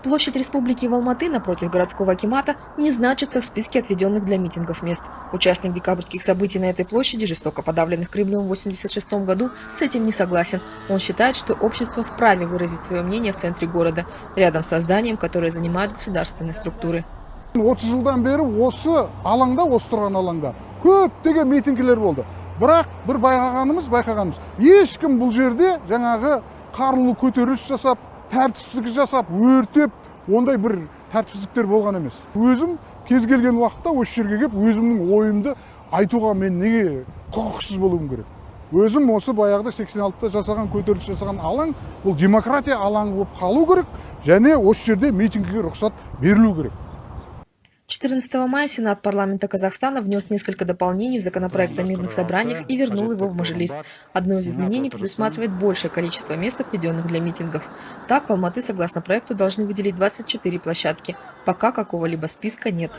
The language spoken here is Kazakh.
Площадь Республики в Алматы напротив городского акимата не значится в списке отведенных для митингов мест. Участник декабрьских событий на этой площади, жестоко подавленных Кремлем в 1986 году, с этим не согласен. Он считает, что общество вправе выразить свое мнение в центре города, рядом с зданием, которое занимают государственные структуры. 30 жылдан бері осы алаңда, осы тұрған алаңда көптеген митингілер болды. Бірақ бір байқағанымыз, ешкім бұл жерде жаңағы қарулы көтеріліс жасап, тәртіпсіздік жасап, өртеп, ондай бір тәртіпсіздіктер болған емес. Өзім кез келген уақытта осы жерге келіп, өзімнің ойымды айтуға мен неге құқықсыз болуым керек? Өзім осы баяғыда 86-та жасаған, көтеріліс жасаған алаң, бұл демократия алаңы болып қалу керек, және осы жерде митингіге рұқсат берілу керек. 14 мая Сенат парламента Казахстана внес несколько дополнений в законопроект о мирных собраниях и вернул его в Мажилис. Одно из изменений предусматривает большее количество мест, отведенных для митингов. Так, в Алматы, согласно проекту, должны выделить 24 площадки. Пока какого-либо списка нет.